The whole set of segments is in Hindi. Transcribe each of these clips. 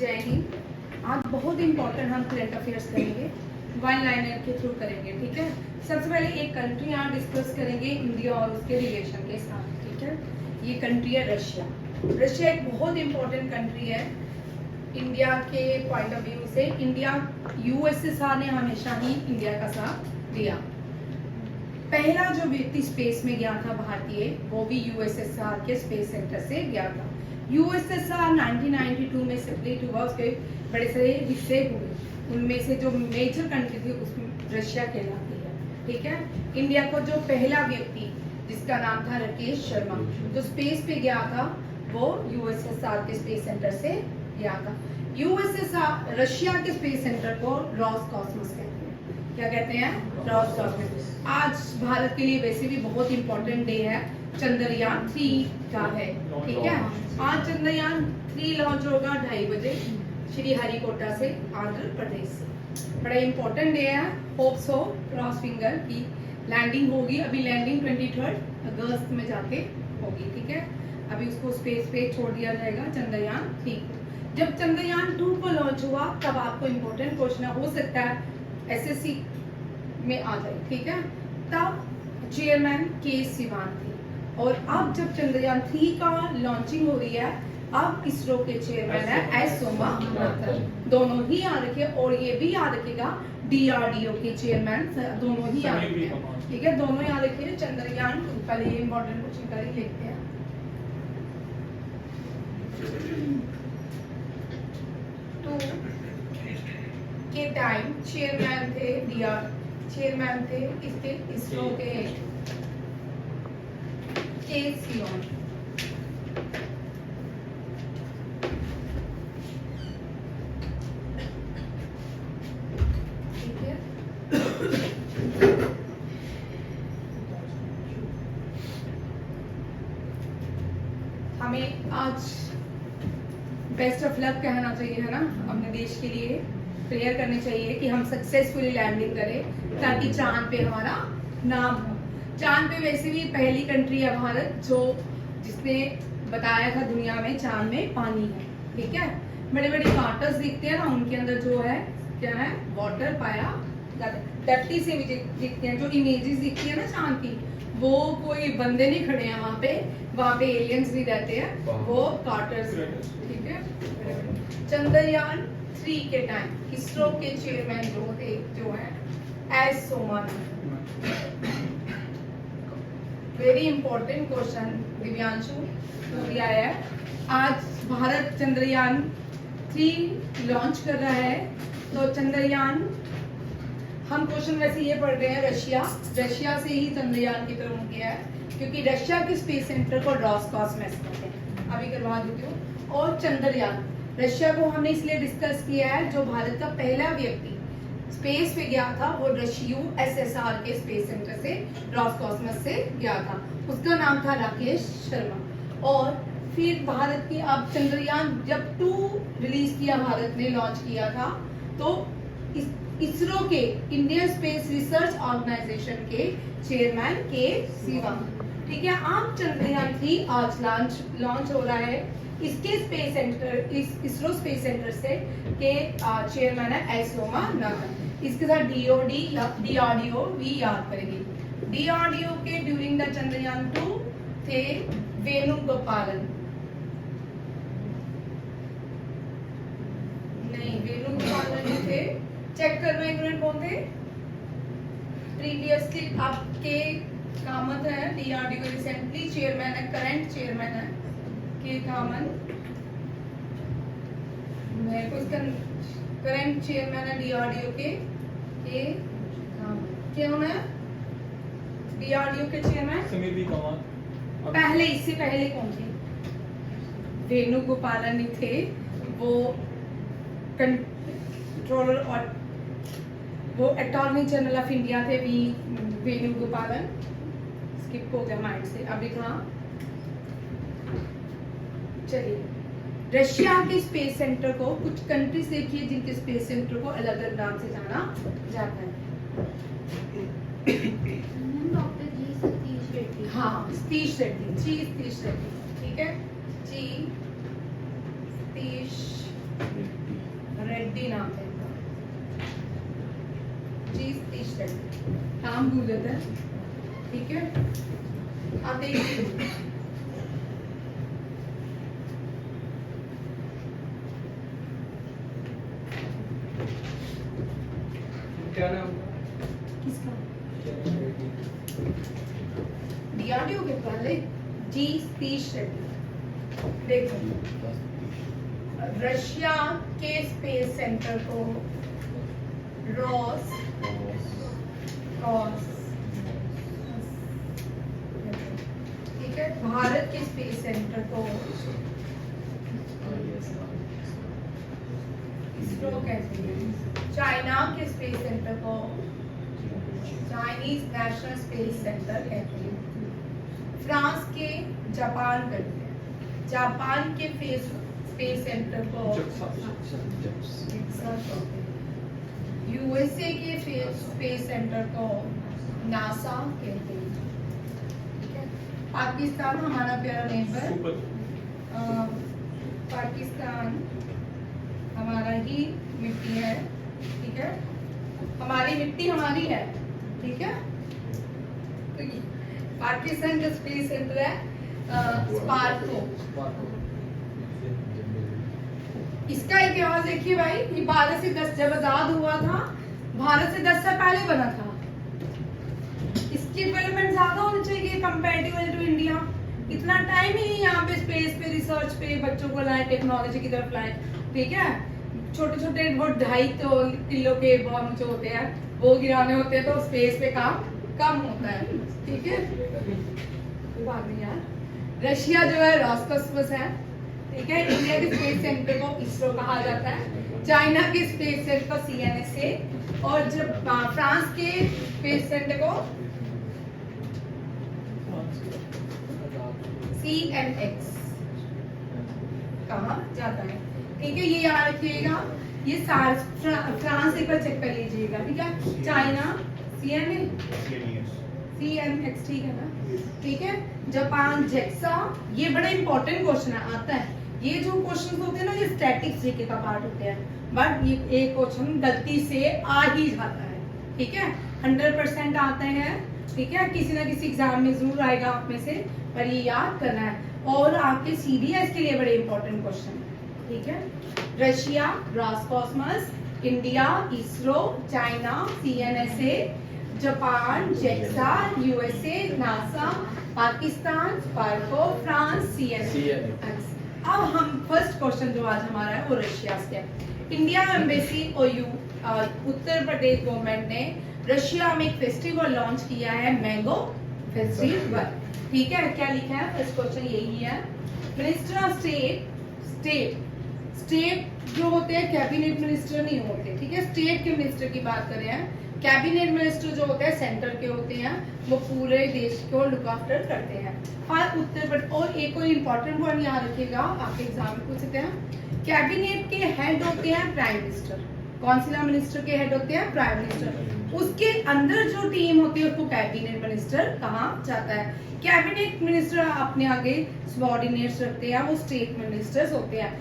जय हिंद। आज बहुत इंपॉर्टेंट हम करंट अफेयर्स करेंगे, वन लाइनर के थ्रू करेंगे, ठीक है। सबसे पहले एक कंट्री यहाँ डिस्कस करेंगे इंडिया और उसके रिलेशन के साथ, ठीक है। ये कंट्री है रशिया। रशिया एक बहुत इंपॉर्टेंट कंट्री है इंडिया के पॉइंट ऑफ व्यू से। इंडिया यूएसएसआर ने हमेशा ही इंडिया का साथ दिया। पहला जो व्यक्ति स्पेस में गया था भारतीय, वो भी यूएसएसआर के स्पेस सेंटर से गया था। यूएसएसआर 1992 में सेपरेट हुआ, उसके बड़े सारे हिस्से हुए, उनमें से जो मेजर कंट्री थी उसमें रशिया कहलाती है, ठीक है। इंडिया को जो पहला व्यक्ति जिसका नाम था राकेश शर्मा, जो स्पेस पे गया था, वो यूएसएसआर के स्पेस सेंटर से गया था। यूएसएसआर रशिया के स्पेस सेंटर को रॉसकॉस्मोस कहते हैं। क्या कहते हैं? रॉसकॉस्मोस। आज भारत के लिए वैसे भी बहुत इंपॉर्टेंट डे है, चंद्रयान 3 का है, ठीक है। आज चंद्रयान 3 लॉन्च होगा 2:30 बजे श्री हरिकोटा से, आंध्र प्रदेश से। बड़ा इंपॉर्टेंट डे है। होप सो, क्रॉस फिंगर की लैंडिंग होगी। अभी लैंडिंग 23 अगस्त में जाके होगी, ठीक है। अभी उसको स्पेस पे छोड़ दिया जाएगा चंद्रयान 3 को। जब चंद्रयान 2 को लॉन्च हुआ तब आपको इंपॉर्टेंट क्वेश्चन हो सकता है एसएससी में आ जाए, ठीक है। तब चेयरमैन के सिवान थे, और अब जब चंद्रयान 3 का लॉन्चिंग हो रही है, अब इसरो के चेयरमैन है एस सोमनाथन। दोनों ही याद रखे, और ये भी याद रखेगा डीआरडीओ के चेयरमैन, दोनों ही याद रखे, ठीक है। दोनों याद रखिए। चंद्रयान 2 का लिए इंपॉर्टेंट क्वेश्चन कर ही लिखते हैं। के टाइम चेयरमैन थे इसके इसरो के सिवन। ठीक है। हमें आज बेस्ट ऑफ लक कहना चाहिए, है ना, अपने देश के लिए प्रेयर करनी चाहिए कि हम सक्सेसफुली लैंडिंग करें, ताकि चांद पे हमारा नाम हो। चांद पे वैसे भी पहली कंट्री है भारत जो जिसने बताया था दुनिया में चांद में पानी है, ठीक है। बड़े बड़े कार्टर्स दिखते हैं ना, उनके अंदर जो है क्या है, वाटर पाया धरती से भी दिखते हैं। जो इमेजेस दिखती है ना चांद की, वो कोई बंदे नहीं खड़े हैं वहाँ पे एलियंस भी रहते हैं, वो कार्टर्स, ठीक है। चंद्रयान 3 के टाइम इसरो के चेयरमैन जो है S Somanathan. Very important question Divyanshu दिया है। आज भारत चंद्रयान 3 लॉन्च कर रहा है, तो चंद्रयान हम क्वेश्चन वैसे ये पढ़ रहे हैं रशिया से ही चंद्रयान की तरफ गया है, क्योंकि रशिया के स्पेस सेंटर को रॉसकॉस्मोस कहते हैं। अभी करवा देती हूँ। और चंद्रयान रशिया को हमने इसलिए डिस्कस किया है, जो भारत का पहला व्यक्ति स्पेस पे गया था वो यूएसएसआर के स्पेस सेंटर से रॉसकॉस्मोस से गया था। उसका नाम था राकेश शर्मा। और फिर भारत की अब चंद्रयान जब 2 रिलीज किया, भारत ने लॉन्च किया था, तो इसरो के इंडियन स्पेस रिसर्च ऑर्गेनाइजेशन के चेयरमैन के सिवान, ठीक है। अब चंद्रयान 3 आज लॉन्च हो रहा है। इसके space centre, ISRO space centre से के चेयरमैन है एस सोमनाथन। इसके साथ डीआरडीओ भी याद करेंगे। डीआरडीओ के ड्यूरिंग द चंद्रयान 2 थे वेणुगोपालन, नहीं वेणुगोपालन थे, चेक करना एक मिनट, कौन थे प्रीवियसली आपके कामत है। डीआरडीओ रिसेंटली चेयरमैन है, करंट चेयरमैन है के कामन, मेरे को इसका करंट चेयरमैन है डीआरडीओ के कौन है? डीआरडीओ के चेयरमैन समीर कामत। पहले इससे पहले कौन थे? वेणुगोपालन ही थे, वो कंट्रोलर और वो अटॉर्नी जनरल ऑफ इंडिया थे वेणुगोपालन। स्किप हो गया माइंड से। अभी कहाँ, चलिए रशिया के स्पेस सेंटर को, कुछ कंट्रीज देखिए जिनके स्पेस सेंटर को अलग अलग नाम से जाना जाता है। डॉक्टर जी सतीश रेड्डी। हाँ, सतीश रेड्डी, ठीक है। जी सतीश रेड्डी नाम है इनका, जी सतीश रेड्डी, नाम भूल जाता है, ठीक है। आप देखिए क्या नाम किसका, डीआरडीओ के पहले जी सतीश रेड्डी। देखो रशिया के स्पेस सेंटर को रॉस ठीक है, भारत के स्पेस सेंटर को इसरो कहते हैं, चाइना के स्पेस सेंटर को चाइनीज नेशनल स्पेस सेंटर कहते हैं, फ्रांस के जापान करते हैं, जापान के स्पेस सेंटर को यूएसए के स्पेस सेंटर को नासा कहते हैं, ठीक है। पाकिस्तान हमारा प्यारा नेबर, पाकिस्तान हमारा ही मिट्टी है, ठीक है, हमारी मिट्टी हमारी है, ठीक है। तो पाकिस्तान का स्पेस सेंटर है स्पार्को। इसका इतिहास देखिए भाई, ये भारत से 10 जब आजाद हुआ था, भारत से 10 साल पहले बना था। इसकी डेवलपमेंट ज्यादा होनी चाहिए कंपैरेटिवली टू इंडिया। इतना टाइम ही नहीं यहाँ पे स्पेस पे रिसर्च पे बच्चों को लाए, टेक्नोलॉजी की तरफ लाए, ठीक है। छोटे छोटे वो 2.5 किलो के बॉम्ब जो होते हैं वो गिराने होते हैं, तो स्पेस पे काम कम होता है, ठीक है। बाद में यार रशिया जो है रॉसकॉस्मोस है, ठीक है। इंडिया के स्पेस सेंटर को इसरो कहा जाता है, चाइना के स्पेस सेंटर को सीएनएसए, और जब फ्रांस के स्पेस सेंटर को सीएनएक्स कहा जाता है, ठीक है। ये याद रखिएगा, ये फ्रांस एक बार चेक कर लीजिएगा, ठीक है। चाइना सीएनएक्स, ठीक है ना, ठीक है। जापान जेक्सा, ये बड़ा इंपॉर्टेंट क्वेश्चन है, आता है। ये जो क्वेश्चन होते हैं ना, ये स्टैटिक्स जीके का पार्ट होते हैं, बट ये एक क्वेश्चन गलती से आ ही जाता है, ठीक है। 100% आते हैं, ठीक है, किसी ना किसी एग्जाम में जरूर आएगा आप में से, पर ये याद करना है। और आपके सीडीएस के लिए बड़े इंपॉर्टेंट क्वेश्चन, ठीक है। Russia Roscosmos, India ISRO, China CNSA, Japan JAXA, USA NASA, Pakistan SUPARCO, France CNES. अब हम फर्स्ट क्वेश्चन जो आज हमारा है वो रशिया से है। India embassy ओयू Uttar Pradesh government ने रशिया में एक फेस्टिवल लॉन्च किया है, मैंगो फेस्टिवल, ठीक है। क्या लिखा है, फर्स्ट क्वेश्चन यही है। मिनिस्टर ऑफ स्टेट जो होते हैं कैबिनेट मिनिस्टर नहीं होते, ठीक है। स्टेट के मिनिस्टर की बात कर रहे हैं। कैबिनेट मिनिस्टर जो होते हैं सेंटर के होते हैं, वो पूरे देश को लुक आफ्टर करते हैं। हर उत्तर प्रदेश, और एक और इम्पोर्टेंट वर्ड याद रखिएगा, आपके एग्जाम में पूछ सकते हैं। कैबिनेट के हेड होते हैं प्राइम मिनिस्टर, कौंसिल मिनिस्टर के हेड होते हैं प्राइम मिनिस्टर, उसके अंदर जो टीम होती है उसको कैबिनेट मिनिस्टर कहा जाता है। कैबिनेट मिनिस्टर अपने आगे सबऑर्डिनेट्स रखते हैं, वो स्टेट मिनिस्टर्स होते हैं।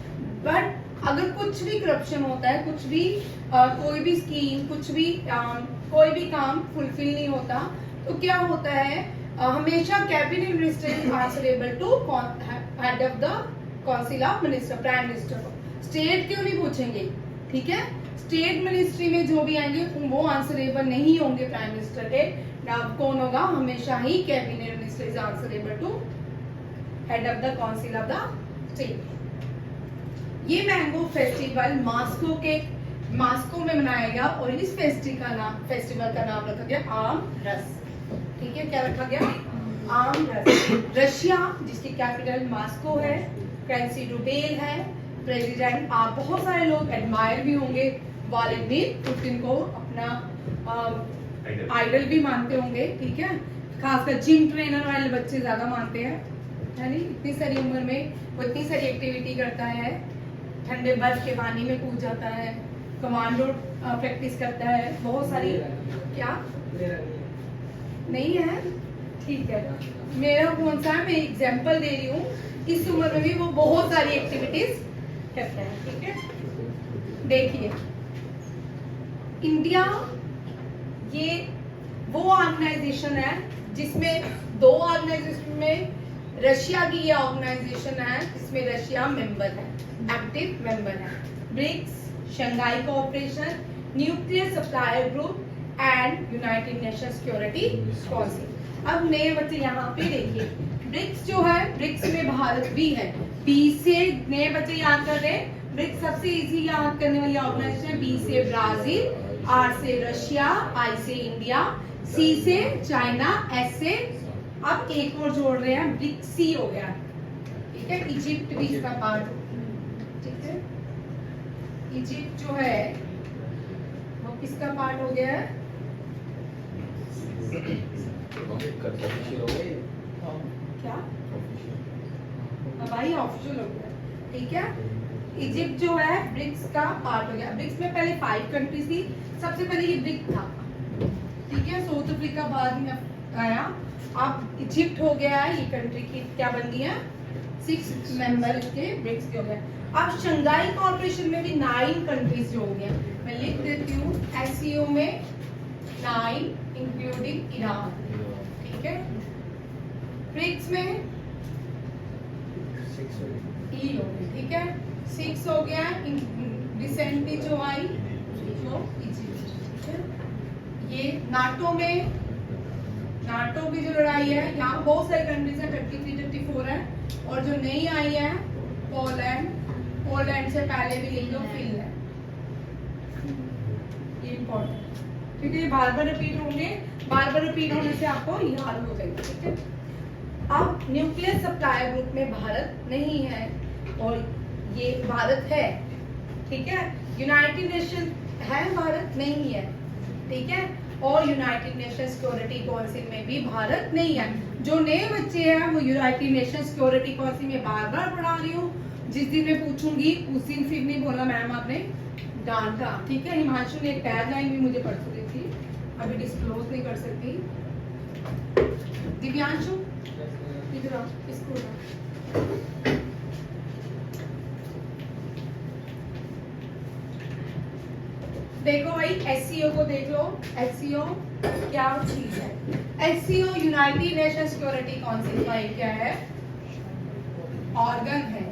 बट अगर कुछ भी करप्शन होता है, कुछ भी कोई भी स्कीम, कुछ भी कोई भी काम फुलफिल नहीं होता, तो क्या होता है, हमेशा cabinet minister is answerable to head of the council of minister, prime minister को। स्टेट क्यों नहीं पूछेंगे, ठीक है। स्टेट मिनिस्ट्री में जो भी आएंगे वो आंसरेबल नहीं होंगे प्राइम मिनिस्टर के। कौन होगा, हमेशा ही cabinet minister is answerable to head of the council of the state. ये मैंगो फेस्टिवल मास्को में मनाया गया, और इस फेस्टिवल का नाम रखा गया आम रस, ठीक है। क्या रखा गया, आम रस। रशिया जिसकी कैपिटल मास्को है, फ्रेंसी डुबेल है प्रेसिडेंट। आप बहुत सारे लोग एडमायर भी होंगे, व्लादिमीर पुतिन को अपना आइडल भी मानते होंगे, ठीक है। खासकर जिम ट्रेनर वाले बच्चे ज्यादा मानते हैं, है नहीं। इतनी सारी उम्र में वो इतनी सारी एक्टिविटी करता है, ठंडे बर्फ के पानी में कूद जाता है, कमांडो प्रैक्टिस करता है, बहुत सारी। क्या नहीं है, ठीक है। मेरा कौन सा है, मैं एग्जांपल दे रही हूँ। इस उम्र में भी वो बहुत सारी एक्टिविटीज कहते हैं, ठीक है। देखिए इंडिया ये वो ऑर्गेनाइजेशन है जिसमें दो ऑर्गेनाइजेशन में रशिया की ये ऑर्गेनाइजेशन है जिसमें रशिया मेंबर है, एक्टिव मेंबर है। BRICS, Shanghai Cooperation, Nuclear Supplier Group and United Nation Security Council. अब नए बच्चे यहाँ पे देखिए, ब्रिक्स जो है, ब्रिक्स में भारत भी है। बी से नए बच्चे याद कर रहे हैं, ब्रिक्स सबसे इजी याद करने वाली ऑर्गेनाइजेशन है। बी से ब्राजील, आर से रशिया, आई से इंडिया, सी से चाइना, एस से अब एक और जोड़ रहे हैं, ब्रिक्सी हो गया, ठीक है। इजिप्ट भी इसका पार्ट, ठीक है। इजिप्ट जो है वो किसका पार्ट हो गया है? क्या भाई ऑफिशियल हो गया, ठीक है। इजिप्ट जो है ब्रिक्स का पार्ट हो गया। ब्रिक्स में पहले 5 कंट्रीज थी, सबसे पहले ये ब्रिक था, ठीक है। साउथ अफ्रीका बाद में आया, अब इजिप्ट हो गया है, ये कंट्री की क्या बन गई है, 6 मेंबर इसके ब्रिक्स के हो गए। अब शंघाई कॉर्पोरेशन में भी 9 कंट्रीज जो हो गए, मैं लिख देती हूँ, एससीओ में 9 इंक्लूडिंग ईरान, ठीक है। ब्रिक्स में ई हो गई, ठीक है। 6 हो गया, रिसेंटली जो आई वो इजिप्ट, ठीक है। ये नाटो में, नाटो की जो लड़ाई है, यहाँ बहुत सारी कंट्रीज है, 33, 34 है, और जो नई आई है पोलैंड, पोलैंड से पहले भी लिख लो फिनलैंड, ये इम्पोर्टेंट, ठीक है। ये बार बार रिपीट होंगे, बार बार रिपीट होने से आपको याद हो जाएगा, ठीक है। अब न्यूक्लियर सप्लायर ग्रुप में भारत नहीं है और ये भारत है, ठीक है। यूनाइटेड नेशन है, भारत नहीं है, ठीक है। और यूनाइटेड नेशन सिक्योरिटी काउंसिल में भी भारत नहीं है। जो नए बच्चे हैं वो यूनाइटेड नेशन सिक्योरिटी काउंसिल में बार बार पढ़ा रही हूँ, जिस दिन मैं पूछूंगी उस दिन फिर नहीं बोला मैम आपने डांटा, ठीक है। हिमांशु ने एक टैगलाइन भी मुझे पढ़ दी थी, अभी डिस्क्लोज नहीं कर सकती। दिव्यांशु इधर आओ, इसको लाओ। देखो भाई एससीओ को देख लो, एससीओ क्या चीज है? SCO United Nation Security council का एक क्या है, ऑर्गन है।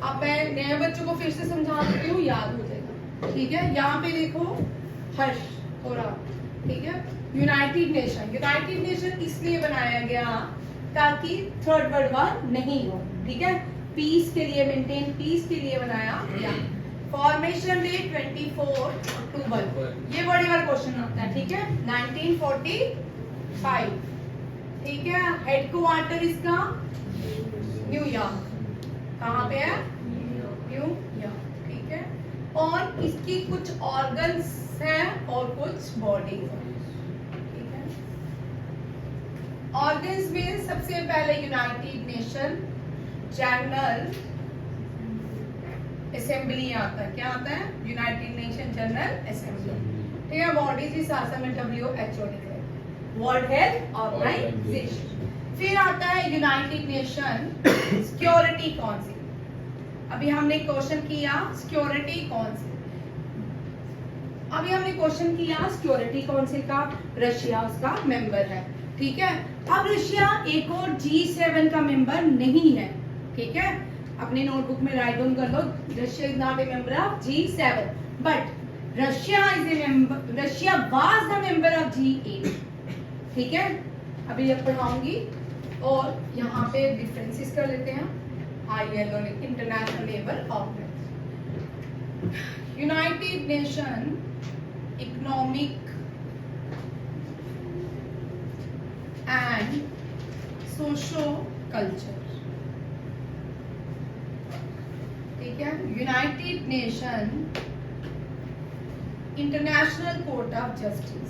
अब मैं नए बच्चों को फिर से समझा देती हूँ, याद हो जाएगा, ठीक है। यहाँ पे देखो हर्ष हो रहा, ठीक है। यूनाइटेड नेशन इसलिए बनाया गया ताकि थर्ड वर्ल्ड वॉर नहीं हो, ठीक है। पीस के लिए, मेंटेन पीस के लिए बनाया गया। फॉर्मेशन डे 24 अक्टूबर, ये बड़ी बार क्वेश्चन आता है, ठीक है। 1945, ठीक है। हेडक्वार्टर इसका न्यूयॉर्क, कहाँ पे है? न्यूयॉर्क, ठीक है। और इसकी कुछ ऑर्गन्स हैं और कुछ बॉडीज हैं, ठीक है। ऑर्गन्स में सबसे पहले यूनाइटेड नेशन जनरल असेंबली आता है, क्या आता है? यूनाइटेड नेशन जनरल असेंबली, ठीक है। बॉडीज इस आसम में WHO लिखा है, वर्ल्ड हेल्थ ऑर्गेनाइजेशन। फिर आता है यूनाइटेड नेशन सिक्योरिटी काउंसिल। अभी हमने क्वेश्चन किया सिक्योरिटी काउंसिल, अभी हमने क्वेश्चन किया सिक्योरिटी काउंसिल का, रशिया उसका मेंबर है, ठीक है। अब रशिया एक और G7 का मेंबर नहीं है, ठीक है। अपनी नोटबुक में राइट डाउन कर लो, Russia is not a member of G7 but Russia is a member, Russia was the member of G8, ठीक है। अभी जब पढ़ाऊंगी और यहाँ पे डिफरेंसेस कर लेते हैं। ILO International Labour Organisation, United Nation Economic and Socio Culture, ठीक है। United Nation International Court of Justice,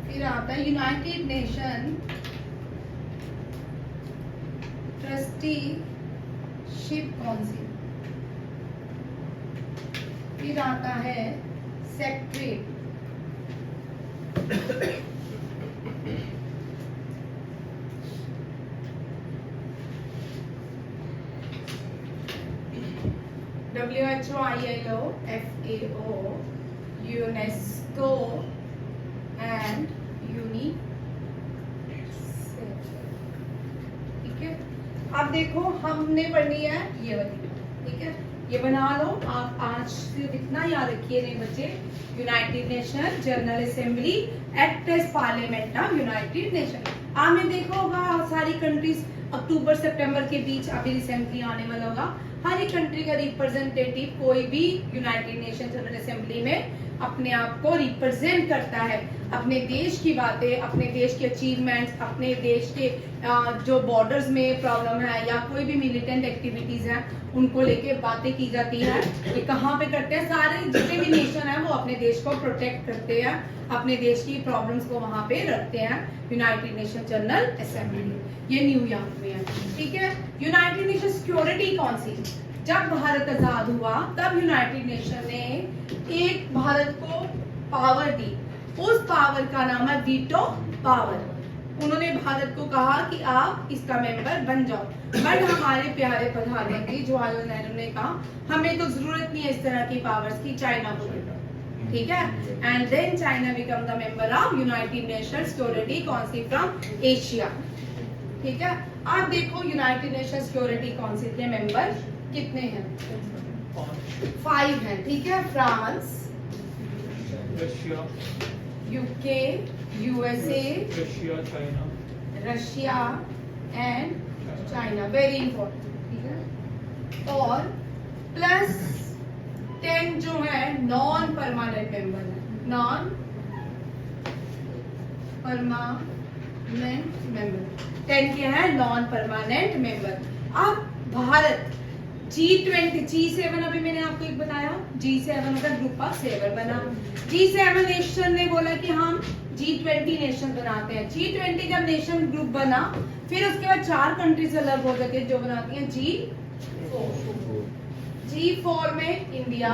फिर आता है यूनाइटेड नेशन ट्रस्टीशिप काउंसिल, फिर आता है secretary, WHO, ILO, FAO, UNESCO and UNICEF। ठीक है, अब देखो हमने पढ़नी है ये वाली, ठीक है, ये बना लो आप। आज सिर्फ इतना याद रखिए नहीं बच्चे, United Nation General Assembly act as parliament ना यूनाइटेड नेशन। आपने देखा होगा सारी कंट्रीज अक्टूबर सितंबर के बीच अभी रिसेंटली आने वाला होगा, हर एक कंट्री का रिप्रेजेंटेटिव कोई भी यूनाइटेड नेशन जनरल असेंबली में अपने आप को रिप्रेजेंट करता है, अपने देश की बातें, अपने देश के अचीवमेंट्स, अपने देश के जो बॉर्डर्स में प्रॉब्लम है या कोई भी मिलिटेंट एक्टिविटीज हैं उनको लेके बातें की जाती है। ये कहाँ पे करते हैं, सारे जितने भी नेशन है वो अपने देश को प्रोटेक्ट करते हैं, अपने देश की प्रॉब्लम्स को वहाँ पे रखते हैं यूनाइटेड नेशन जनरल असेंबली। ये न्यूयॉर्क में है, ठीक है। यूनाइटेड नेशन सिक्योरिटी काउंसिल, जब भारत आजाद हुआ तब यूनाइटेड नेशन ने एक भारत को पावर दी, उस पावर का नाम है वीटो पावर। उन्होंने भारत को कहा कि आप इसका मेंबर बन जाओ, बट हमारे प्यारे प्रधानमंत्री जवाहरलाल नेहरू ने कहा हमें तो जरूरत नहीं है इस तरह की पावर्स की, चाइना को दे दो, ठीक है। And then China become the member of United Nation Security Council from Asia, ठीक है। आप देखो यूनाइटेड नेशन सिक्योरिटी काउंसिल के मेंबर कितने हैं, 5 हैं, ठीक है। France, Russia, UK, USA, Russia, China, Russia and China, very important, ठीक है। और प्लस 10 जो है नॉन परमानेंट मेंबर है, नॉन परमानेंट मेंबर 10 के हैं नॉन परमानेंट मेंबर। अब भारत G20, G7 अभी मैंने आपको एक बताया, G7 का ग्रुप ऑफ 7 बना। G7 नेशन ने बोला कि हम G20 नेशन बनाते हैं। G20 जब नेशन ग्रुप बना, फिर उसके बाद 4 कंट्रीज अलग हो जाती है जो बनाती हैं G4। G4 में इंडिया,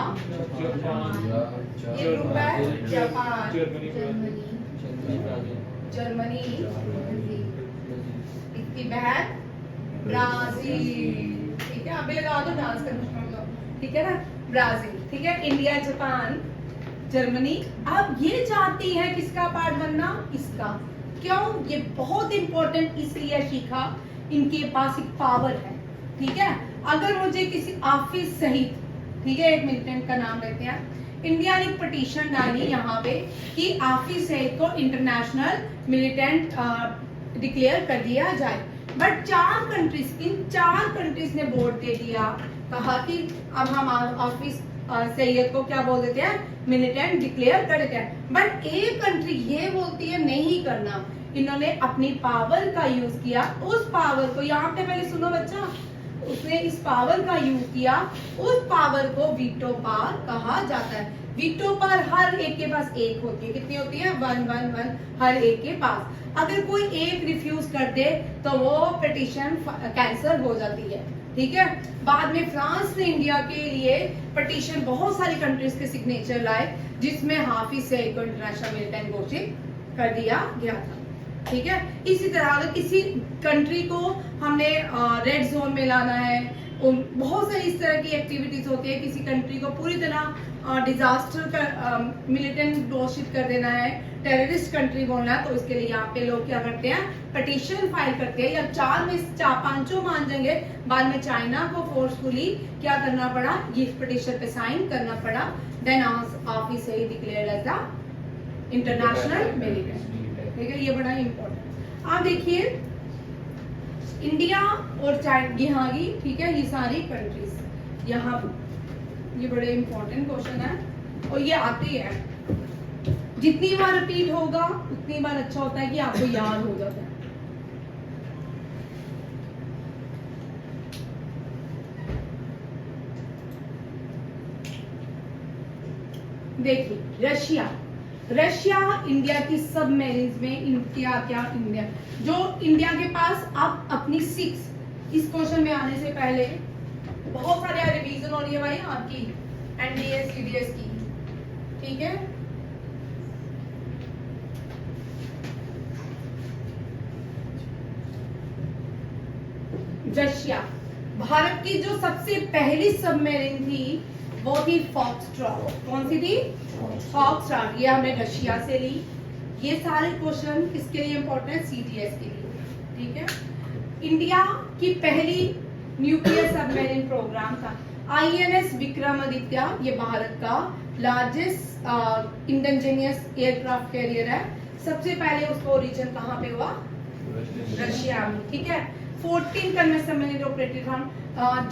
ये ग्रुप है, जापान, जर्मनी, इसकी बहन ब्राजील, ठीक है। अभी लगा दो डांस करना, ठीक है ना, ब्राजील, ठीक है। India, Japan, Germany. अब ये चाहती है किसका पार्ट बनना, इसका। क्यों, ये बहुत इंपॉर्टेंट इसलिए सीखा, इनके पास एक पावर है, ठीक है। अगर मुझे किसी ऑफिस सहित, ठीक है, एक मिलिटेंट का नाम लेते हैं, इंडिया ने एक पिटीशन डाली यहाँ पे कि ऑफिस सहित को इंटरनेशनल मिलिटेंट डिक्लेयर कर दिया जाए, बट 4 कंट्रीज, इन 4 कंट्रीज ने वोट दे दिया, कहा कि अब हम ऑफिस सैयद को क्या बोल देते हैं, मिलिटेंट डिक्लेयर कर देते हैं। बट एक कंट्री ये बोलती है नहीं करना। इन्होंने अपनी पावर का यूज किया, उस पावर को, यहाँ पे पहले सुनो बच्चा, उसने इस पावर का यूज किया, उस पावर को वीटो पावर कहा जाता है। वीटो पावर हर एक के पास एक होती है, कितनी होती है, 1 हर एक के पास। अगर कोई एक रिफ्यूज कर दे तो वो पिटीशन कैंसिल हो जाती है, ठीक है। बाद में फ्रांस ने इंडिया के लिए पिटीशन बहुत सारी कंट्रीज के सिग्नेचर लाए, जिसमें हाफिज सईद को इंटरनेशनल मिलिटेंट घोषित कर दिया गया था, ठीक है। इसी तरह अगर किसी कंट्री को हमने रेड जोन में लाना है, बहुत सारी इस तरह की एक्टिविटीज होती है, किसी कंट्री को पूरी तरह डिजास्टर का मिलिटेंट घोषित कर देना है, टेररिस्ट कंट्री बोलना है, तो इसके लिए यहाँ पे लोग क्या करते हैं, पिटीशन फाइल करते हैं, या 4 में 5 मान जाएंगे। बाद में चाइना को फोर्सफुली क्या करना पड़ा, ये पिटीशन पे साइन करना पड़ा, देन ऑफिस से declared as the international militant, ठीक है। ये बड़ा इंपॉर्टेंट। आप देखिए इंडिया और चाइना यहाँ की, ठीक है, ये सारी कंट्रीज यहाँ, ये बड़े इंपॉर्टेंट क्वेश्चन है और ये आते हैं, जितनी बार रिपीट होगा उतनी बार अच्छा होता है कि आपको याद हो जाता है। देखिए रशिया इंडिया की सबमरीन्स में इंडिया क्या, इंडिया जो इंडिया के पास अब अपनी 6, इस क्वेश्चन में आने से पहले बहुत सारे रिवीजन हो रही है भाई आपकी एनडीएस टीडीएस की, ठीक है। रशिया। भारत की जो सबसे पहली सबमरीन थी वो थी फॉक्सट्रॉट। कौन सी थी? फॉक्सट्रॉट। ये हमने रशिया से ली। ये सारे क्वेश्चन किसके लिए इंपॉर्टेंट है? सीडीएस के लिए, ठीक है। इंडिया की पहली न्यूक्लियर सबमरीन प्रोग्राम था आईएनएस विक्रमादित्य। ये भारत का लार्जेस्ट इंडिजिनियस एयरक्राफ्ट कैरियर है। सबसे पहले उसका ओरिजिन कहाँ पे हुआ? रशिया में, ठीक है। 14 कन्वेंशनल सबमरीन ऑपरेटेड हम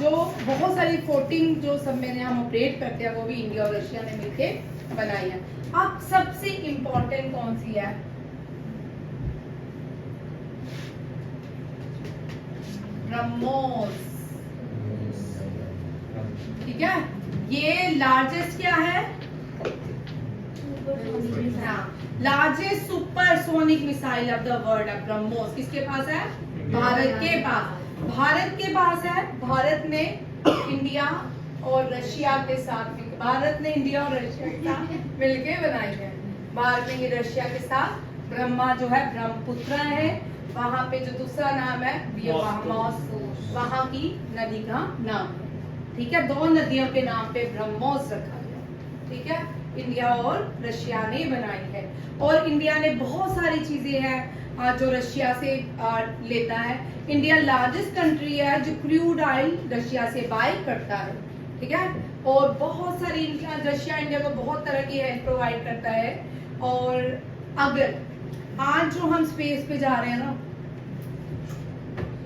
जो बहुत सारी 14 जो सबमरीन हम ऑपरेट करते हैं वो भी इंडिया और रशिया ने मिलके बनाई है। अब सबसे इंपॉर्टेंट कौन सी है? ब्रह्मोस, ठीक है। ये लार्जेस्ट क्या है? Largest supersonic missile of the world है ब्रह्मोस। किसके पास है? भारत के पास। भारत के पास है। भारत ने इंडिया और रशिया के साथ भारत ने इंडिया और रशिया के साथ मिलके बनाई है। भारत ने रशिया के साथ ब्रह्मा जो है ब्रह्मपुत्र है, वहां पे जो दूसरा नाम है ब्रह्मोस, वहां की नदी का नाम है, ठीक है। 2 नदियों के नाम पे ब्रह्मोस रखा गया, ठीक है। इंडिया और रशिया ने बनाई है। और इंडिया ने बहुत सारी चीजें हैं जो रशिया से लेता है। इंडिया लार्जेस्ट कंट्री है जो क्रूड ऑयल रशिया से बाय करता है, ठीक है। और बहुत सारी रशिया इंडिया को बहुत तरह की हेल्प प्रोवाइड करता है। और अगर आज जो हम स्पेस पे जा रहे हैं ना,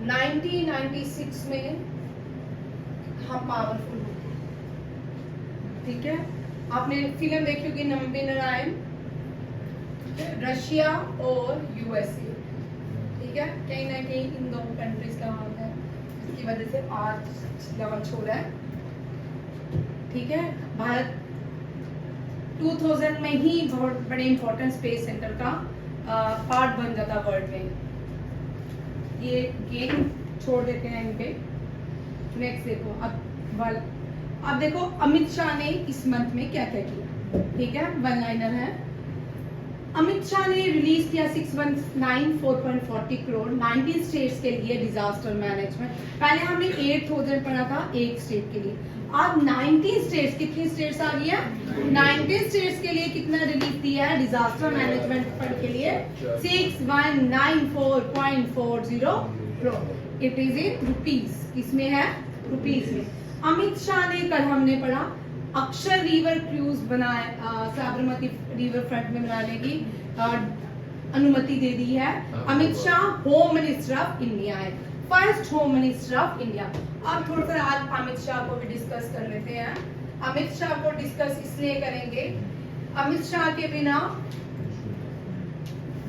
1996 में हम पावरफुल होंगे, ठीक है। आपने फिल्म देखी होगी नंबी नारायण, रशिया और यूएसए, ठीक है। कहीं ना कहीं इन दोनों कंट्रीज का हाथ है, इसकी वजह से आज लॉन्च हो रहा है, ठीक है। भारत 2000 में ही बहुत बड़े इंपॉर्टेंट स्पेस सेंटर का पार्ट बन जाता वर्ल्ड में। ये गेम छोड़ देते हैं इन पे। नेक्स्ट देखो, अब देखो अमित शाह ने इस मंथ में क्या क्या किया, ठीक है। वन लाइनर है। अमित शाह ने रिलीज किया 619 4.40 करोड़ 19 स्टेट्स के लिए डिजास्टर मैनेजमेंट। पहले हमने 8000 पढ़ा था एक स्टेट के लिए, अब 19 स्टेट्स, कितनी स्टेट्स आ गई है? 19 स्टेट्स के लिए कितना रिलीज दिया है डिजास्टर मैनेजमेंट फंड के लिए? 6194.40 crore. It is in rupees. इसमें है रुपीज में। अमित शाह ने, कल हमने पढ़ा, अक्षर रिवर क्रूज बनाए, साबरमती रिवर फ्रंट में बनाने की अनुमति दे दी है। Amit Shah home minister of India है, first home minister of India. अब थोड़ा सा आज अमित शाह को भी डिस्कस कर लेते हैं। अमित शाह को डिस्कस इसलिए करेंगे, अमित शाह के बिना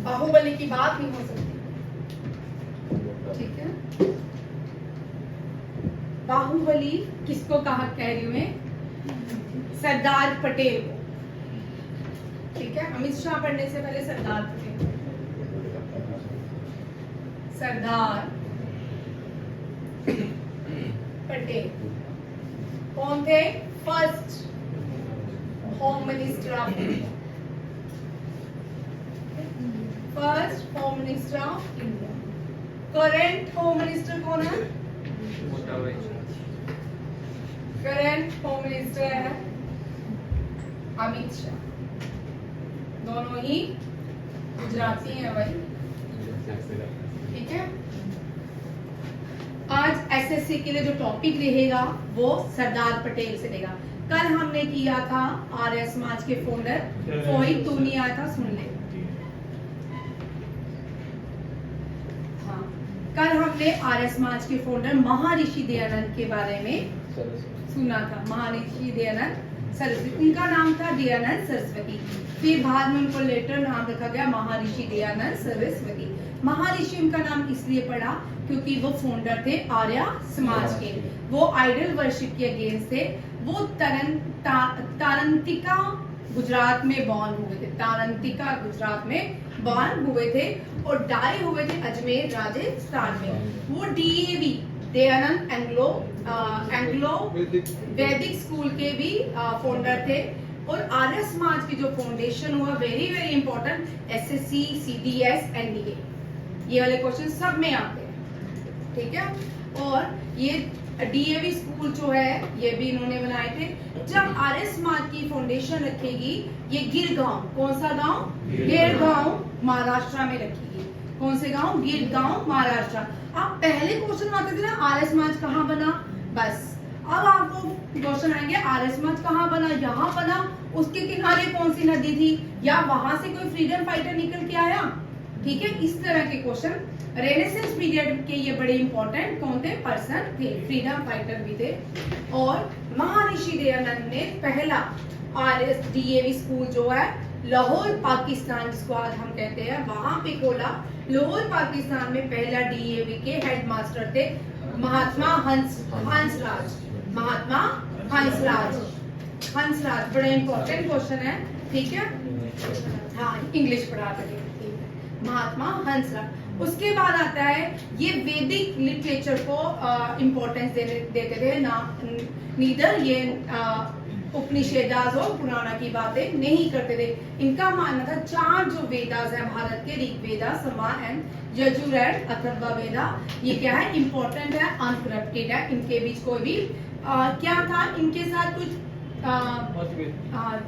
बाहुबली की बात नहीं हो सकती, ठीक है। बाहुबली किसको कहा कह रही हूं मैं? सरदार पटेल, ठीक है। अमित शाह पढ़ने से पहले सरदार पटेल, सरदार पटेल कौन थे? First home minister of India, first home minister of India. Current home minister कौन है? करंट होम मिनिस्टर है अमित शाह। दोनों ही गुजराती हैं भाई, ठीक है। आज एसएससी के लिए जो टॉपिक रहेगा वो सरदार पटेल से रहेगा। कल हमने किया था आर्य समाज के फाउंडर, कोई तू नहीं आया था, सुन ले। हाँ, कल हमने आर्य समाज के फाउंडर महर्षि दयानंद के बारे में सुना था। महर्षि दयानंद सरस्वती, उनका नाम था दयानंद सरस्वती, फिर बाद में उनको लेटर नाम रखा गया महर्षि दयानंद सरस्वती। महर्षि उनका नाम इसलिए पड़ा क्योंकि वो फाउंडर थे आर्य समाज के। वो आइडल वर्शिप के अगेंस्ट थे। वो तारंतिका गुजरात में बॉर्न हुए थे, तारंतिका गुजरात में बॉर्न हुए थे और डाई हुए थे अजमेर राजस्थान में। वो डीएवी दयानंद एंग्लो वैदिक स्कूल के भी फाउंडर थे। और आर्य समाज की जो फाउंडेशन हुआ, very very important, SSC, CDS, NDA, ये वाले क्वेश्चन सब में आते हैं, ठीक है। और ये डीएवी स्कूल जो है ये भी इन्होंने बनाए थे। जब आर्य समाज की फाउंडेशन रखेगी ये गिरगांव, कौन सा गांव? गिरगांव महाराष्ट्र में रखेगी। कौन से गांव? गिरगांव महाराष्ट्र। अब पहले क्वेश्चन आते थे ना आर्य समाज कहाँ बना, बस अब आपको क्वेश्चन आएंगे आर्य समाज कहाँ बना, यहाँ बना, उसके किनारे कौन सी नदी थी, या वहां से कोई फ्रीडम फाइटर निकल के आया। ठीक है, इस तरह के क्वेश्चन रेनेसेंस पीरियड के ये बड़े इंपॉर्टेंट कौन थे? पर्सन थे, फ्रीडम फाइटर भी थे। और महर्षि दयानंद ने पहला डीएवी स्कूल जो है लाहौर पाकिस्तान, जिसको आज हम कहते हैं, वहां पे खोला। लाहौर पाकिस्तान में पहला डीएवी के हेडमास्टर थे महात्मा हंसराज। महात्मा हंसराज बड़ा इंपॉर्टेंट क्वेश्चन है। ठीक है, हाँ इंग्लिश पढ़ाते थे। महात्मा हंसराज। उसके बाद आता है ये वैदिक लिटरेचर को इम्पोर्टेंस देते थे ना, नीदर ये उपनिषेदास और पुराना की बातें नहीं करते थे। इनका मानना था चार जो वेदास हैं भारत के, ऋग्वेदा, साम एंड यजुर एंड अथर्व वेदा, ये क्या है? इम्पोर्टेंट है, अनकरप्टेड है, इनके बीच कोई भी क्या था, इनके साथ कुछ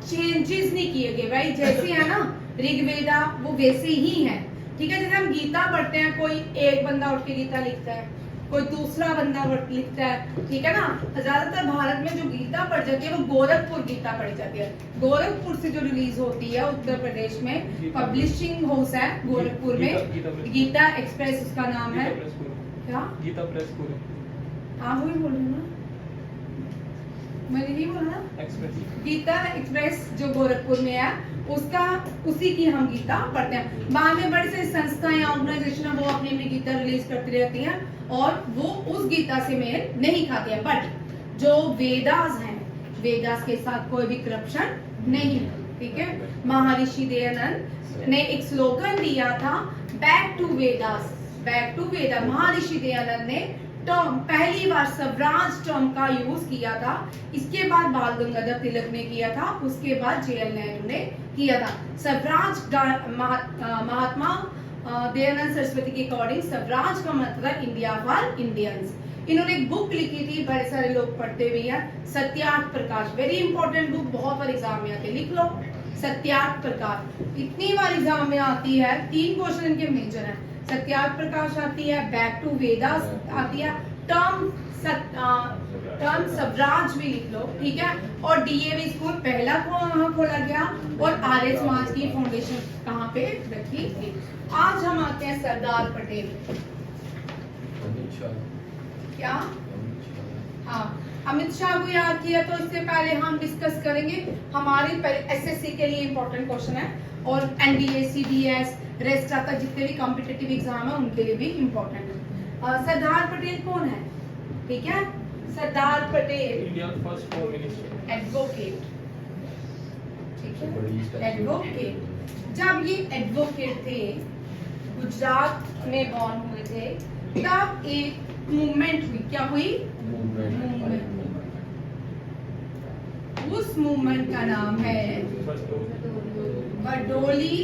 चेंजेस नहीं किए गए भाई। जैसे है ना ऋग्वेदा वो वैसे ही है। ठीक है, जैसे हम गीता पढ़ते हैं, कोई एक बंदा उठ के गीता लिखता है, कोई दूसरा बंदा लिखता है। ठीक है ना, ज्यादातर भारत में जो गीता पढ़ जाती है वो गोरखपुर गीता पढ़ी जाती है। गोरखपुर से जो रिलीज होती है उत्तर प्रदेश में, पब्लिशिंग हाउस है गोरखपुर में, गीता एक्सप्रेस उसका नाम है। क्या? गीता प्रेस पूरे हाँ वही बोल रही हूँ ना, मैंने नहीं बोला एक्सप्रेस। गीता एक्सप्रेस जो गोरखपुर में है उसका, उसी की हम गीता पढ़ते हैं। बाद में बड़ी सारी संस्थाएं, ऑर्गेनाइजेशन वो अपनी अपनी गीता रिलीज करती रहती हैं और वो उस गीता से मेल नहीं खाती है। बट जो वेदास हैं, वेदास के साथ कोई भी करप्शन नहीं है। ठीक है, महर्षि दयानंद ने एक स्लोगन दिया था, back to Vedas, back to Veda. Maharshi Dayanand ने टर्म पहली बार स्वराज टर्म का यूज किया था। इसके बाद बाल गंगाधर तिलक ने किया था, उसके बाद जेएल नेहरू ने किया था। स्वराज महात्मा दयानंद सरस्वती के अकॉर्डिंग स्वराज का मतलब है इंडिया फॉर इंडियंस। इन्होंने एक बुक लिखी थी, बड़े सारे लोग पढ़ते भी हैं, Satyarth Prakash. Very important book, बहुत बार एग्जाम में आती है, लिख लो सत्यार्थ प्रकाश। इतनी बार एग्जाम में आती है, 3 क्वेश्चन इनके मेजर हैं। सत्यार्थ प्रकाश आती है, बैक टू वेदास आती है, टर्म स्वराज भी लिख लो। ठीक है, और डीएवी स्कूल पहला खोला गया और आर्य समाज की फाउंडेशन कहाँ पे रखी गई। आज हम आते हैं सरदार पटेल। क्या? हाँ, अमित शाह को याद किया तो इससे पहले हम डिस्कस करेंगे हमारे एसएससी के लिए इंपॉर्टेंट क्वेश्चन है, और एनडीए, सीडीएस, रेस्ट आता जितने भी कॉम्पिटिटिव एग्जाम है उनके लिए भी इंपॉर्टेंट है। सरदार पटेल कौन है? ठीक है, Sardar Patel India first home minister, advocate. ठीक है, एडवोकेट। जब ये एडवोकेट थे, गुजरात में बॉर्न हुए थे, तब एक मूवमेंट हुई। क्या हुई? मूवमेंट। उस मूवमेंट का नाम है बरडोली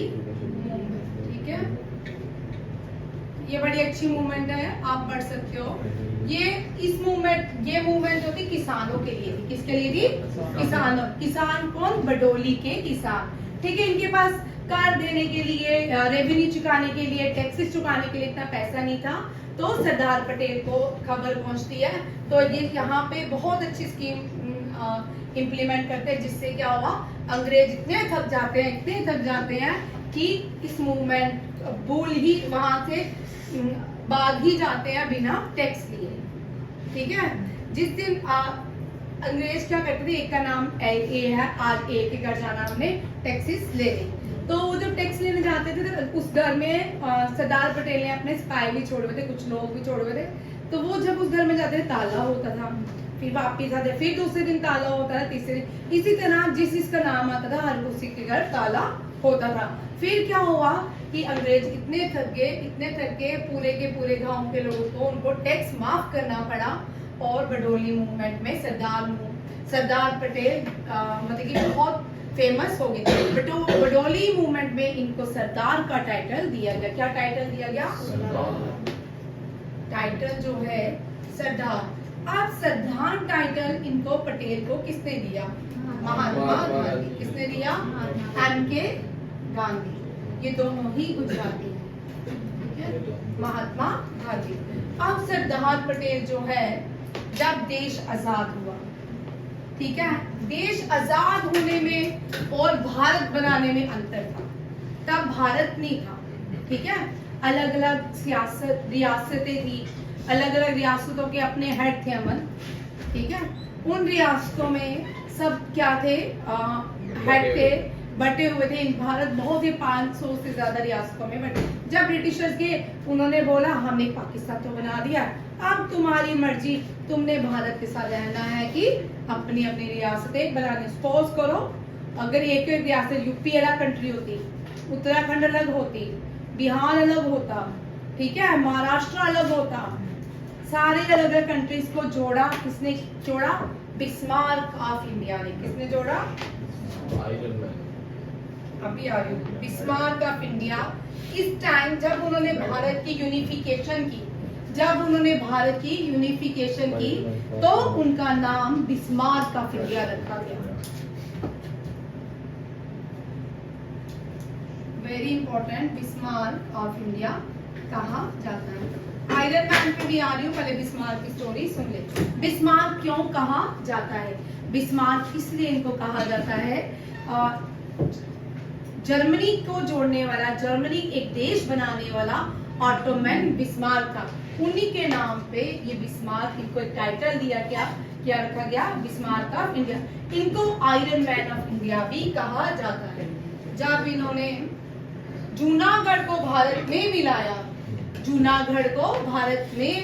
मूवमेंट। ठीक है, ये बड़ी अच्छी मूवमेंट है, आप पढ़ सकते हो। ये मूवमेंट जो थी किसानों के लिए थी। किसके लिए थी? किसानों। किसान कौन? बरडोली के किसान। ठीक है, इनके पास कर देने के लिए, रेवेन्यू चुकाने के लिए, टैक्सेस चुकाने के लिए इतना पैसा नहीं था। तो सरदार पटेल को खबर पहुंचती है, तो ये यहाँ पे बहुत अच्छी स्कीम इम्प्लीमेंट करते हैं, जिससे क्या हुआ, अंग्रेज इतने थक जाते हैं कि इस मूवमेंट भूल ही वहां से भाग ही जाते हैं बिना टैक्स लिए। ठीक है, जिस दिन अंग्रेज क्या करते थे, एक का नाम ए है, आज ए के घर जाना, हमने टैक्सेस ले ली। तो वो जब टैक्स लेने जाते थे तो उस घर में सरदार पटेल ने अपने स्पाई भी छोड़े हुए थे, कुछ लोग भी छोड़े हुए थे। तो वो जब उस घर में जाते थे ताला होता था, फिर वापिस आते, फिर दूसरे दिन ताला होता था, तीसरे दिन, इसी तरह जिसका नाम आता था हर उसी के घर ताला होता था। फिर क्या हुआ कि अंग्रेज इतने थक गए, पूरे के पूरे गांव के लोगों को, उनको टैक्स माफ करना पड़ा। और बरडोली मूवमेंट में सरदार पटेल मतलब कि बहुत फेमस हो गए। बरडोली मूवमेंट में इनको सरदार का टाइटल दिया गया। क्या टाइटल दिया गया? टाइटल जो है सरदार। अब सरदार टाइटल इनको पटेल को किसने दिया? महात्मा गांधी। किसने दिया? एम.के. गांधी। ये दोनों ही गुजराती हैं, ठीक है, महात्मा गांधी। अब सरदार पटेल जो है, जब देश आजाद हुआ, ठीक है, देश आजाद होने में और भारत बनाने में अंतर था। तब भारत नहीं था, ठीक है, अलग अलग सियासत रियासतें थी, अलग अलग रियासतों के अपने हेड थे अमन, ठीक है, उन रियासतों में सब क्या थे, हेड थे, बटे हुए थे। भारत बहुत ही 500 से ज्यादा रियासतों में बटे। जब ब्रिटिशर्स गए, उन्होंने बोला हमने पाकिस्तान तो बना दिया, अब तुम्हारी मर्जी, तुमने भारत के साथ रहना है कि अपनी अपनी रियासतें बनाने। सपोज करो अगर एक एक रियासत, यूपी अलग कंट्री होती, उत्तराखंड अलग होती, बिहार अलग होता, ठीक है, महाराष्ट्र अलग होता, सारे अलग अलग कंट्रीज को जोड़ा। किसने जोड़ा? बिस्मार्क ऑफ इंडिया ने। किसने जोड़ा? अभी आ रही हूँ। Bismarck of India. इस टाइम जब उन्होंने भारत की यूनिफिकेशन की, तो उनका नाम बिस्मार्क ऑफ इंडिया रखा गया। Very important, Bismarck of India कहा जाता है। आयरन मैन पे भी आ रही हूँ, पहले बिस्मार्क की स्टोरी सुन ले। बिस्मार्क क्यों कहा जाता है? बिस्मार्क इसलिए इनको कहा जाता है, जर्मनी को जोड़ने वाला, जर्मनी एक देश बनाने वाला ऑटोमन बिस्मार्क था, उन्हीं के नाम पे ये बिस्मार्क, इनको एक टाइटल दिया गया, क्या रखा गया? Bismarck of India. इनको आयरन मैन ऑफ इंडिया भी कहा जाता है। जब इन्होंने जूनागढ़ को भारत में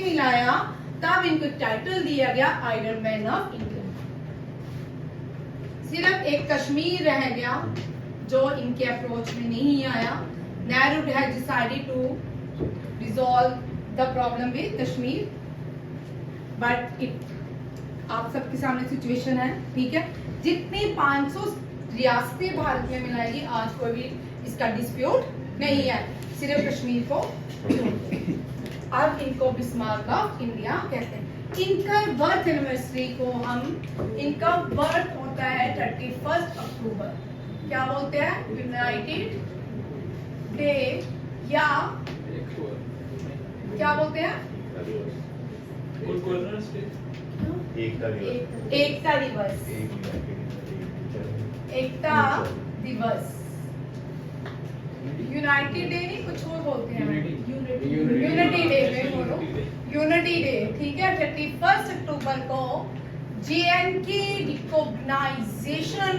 मिलाया, तब इनको टाइटल दिया गया आयरन मैन ऑफ इंडिया। सिर्फ एक कश्मीर रह गया जो इनके अप्रोच में नहीं आया। Nehru had decided to resolve the problem with Kashmir, but it आप सबके सामने सिचुएशन है, ठीक है। जितनी 500 रियासतें भारत में मिलाएगी, आज कोई भी इसका डिस्प्यूट नहीं है, सिर्फ कश्मीर को। अब इनको बिस्मार्क ऑफ इंडिया कहते हैं। इनका बर्थ एनिवर्सरी को इनका बर्थ होता है 31 अक्टूबर। क्या बोलते हैं? यूनाइटेड डे, या क्या बोलते हैं? एकता दिवस। यूनाइटेड डे नहीं, कुछ और बोलते हैं, यूनिटी डे में बोलो, यूनिटी डे, ठीक है। 31 अक्टूबर को JNK reorganisation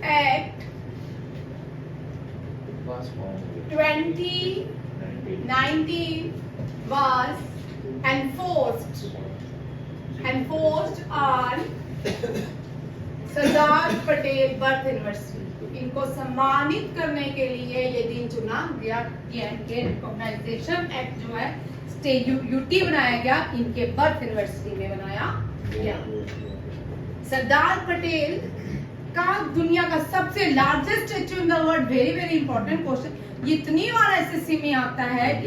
act 2019 was enforced on Sardar Patel birth anniversary. इनको सम्मानित करने के लिए ये दिन चुना गया। JNK रिकॉग्नाइजेशन एक्ट जो है यूटी बनाया गया, इनके बर्थ एनिवर्सरी में बनाया गया। सरदार पटेल का दुनिया का सबसे largest statue in the world, very very important question, इतनी बार SSC में आता है।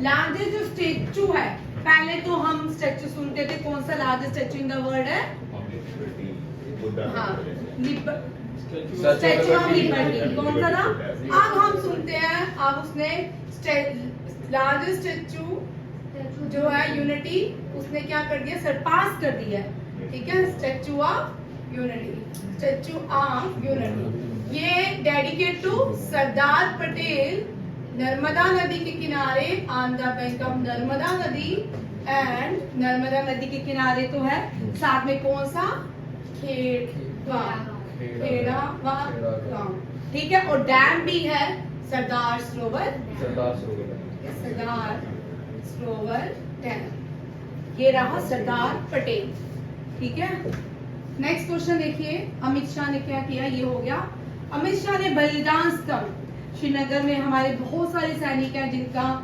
लार्जेस्ट जो स्टैचू है, पहले तो हम स्टैचू सुनते थे, कौन सा largest statue in the world है? स्टैचू ऑफ लिबर्टी, कौन सा था? अब हम सुनते हैं, अब उसने लार्जेस्ट स्टैचू जो है यूनिटी, उसने क्या कर दिया? सरपास कर दिया, ठीक है। स्टैचू ऑफ यूनिटी ये डेडिकेट टू सरदार पटेल, नर्मदा नदी के किनारे, on the bank of Narmada नदी, एंड नर्मदा नदी के किनारे तो है, साथ में कौन सा? खेड़ा, ठीक है। और डैम भी है, सरदार सरोवर डैम। ये रहा सरदार पटेल, ठीक है। नेक्स्ट क्वेश्चन देखिए, अमित शाह ने क्या किया? ये हो गया। अमित शाह ने बलिदान स्तंभ, श्रीनगर में हमारे बहुत सारे सैनिक हैं जिनका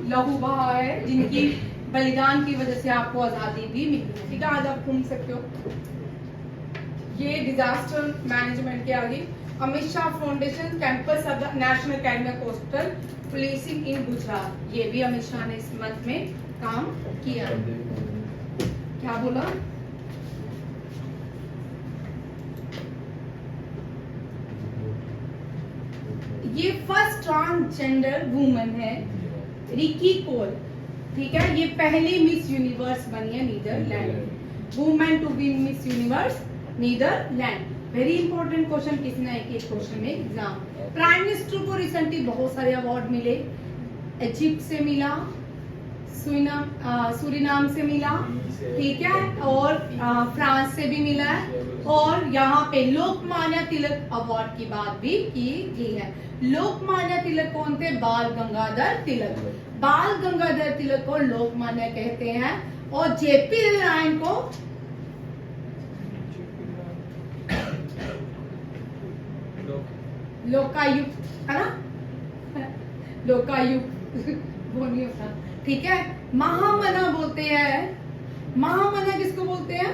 लहू बहा है, जिनकी बलिदान की वजह से आपको आजादी भी मिली, ठीक है। आज आप घूम सकते हो। ये डिजास्टर मैनेजमेंट के आगे Amit Shah foundation campus of the national academy of coastal policing in Gujarat, ये भी अमित शाह ने इस मंथ में काम किया। क्या बोला? ये फर्स्ट ट्रांसजेंडर वुमन है, रिकी कोल, ठीक है। ये पहली मिस यूनिवर्स बनी है Netherlands, women to be Miss Universe Netherlands. Very important question, किसी ना एक क्वेश्चन में एग्जाम। प्राइम मिनिस्टर को रिसेंटली बहुत सारे अवार्ड मिले, इजिप्ट से मिला, सूरीनाम से मिला, ठीक है, और फ्रांस से भी मिला है, और यहाँ पे लोकमान्य तिलक अवार्ड की बात भी की गई है। लोकमान्य तिलक कौन थे? बाल गंगाधर तिलक। बाल गंगाधर तिलक को लोकमान्य कहते हैं, और जेपी नारायण को लोकायुक्त, है ना, लोकायुक्त वो नहीं होता, ठीक है। महामना बोलते हैं, महामना किसको बोलते हैं?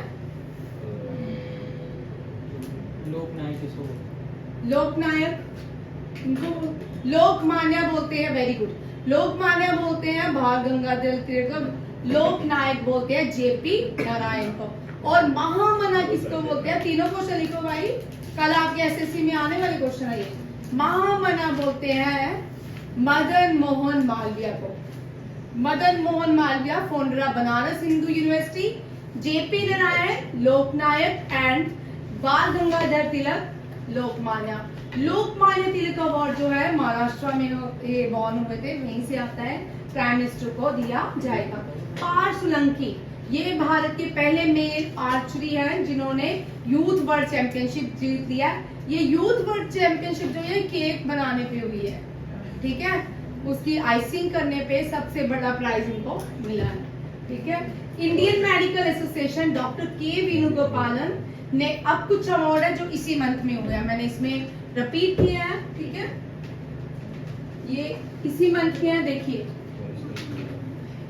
लोकनायक किसको बोलते हैं? लोकनायक इनको लोकमान्य बोलते हैं, वेरी गुड। लोकमान्य बोलते हैं बाल गंगाधर तिलक को, लोकनायक बोलते हैं जेपी नारायण को, और महामना किसको बोलते हैं? तीनों क्वेश्चन लिखो भाई, कल आपके एसएससी में आने वाले क्वेश्चन है ये। महामना बोलते हैं मदन मोहन मालवीय को। Madan Mohan Malviya founder of Banaras Hindu university, JP Narayan Loknayak and बाल गंगाधर तिलक लोकमान्य। लोकमान्य तिलक अवार्ड जो है महाराष्ट्र में ये बॉर्न हुए थे, वहीं से आता है, प्राइम मिनिस्टर को दिया जाएगा। पार्थ सोलंकी, ये भारत के पहले मेल आर्चरी हैं जिन्होंने यूथ वर्ल्ड चैंपियनशिप जीत लिया। ये यूथ वर्ल्ड चैंपियनशिप जो है केक बनाने पे हुई है, ठीक है, उसकी आइसिंग करने पे सबसे बड़ा प्राइज इनको मिला है, ठीक है। इंडियन मेडिकल एसोसिएशन डॉक्टर के वेणुगोपालन ने अब कुछ अवार्ड है जो इसी मंथ में हुआ है, मैंने इसमें रिपीट किया है, ठीक है, ये इसी मंथ के हैं। देखिए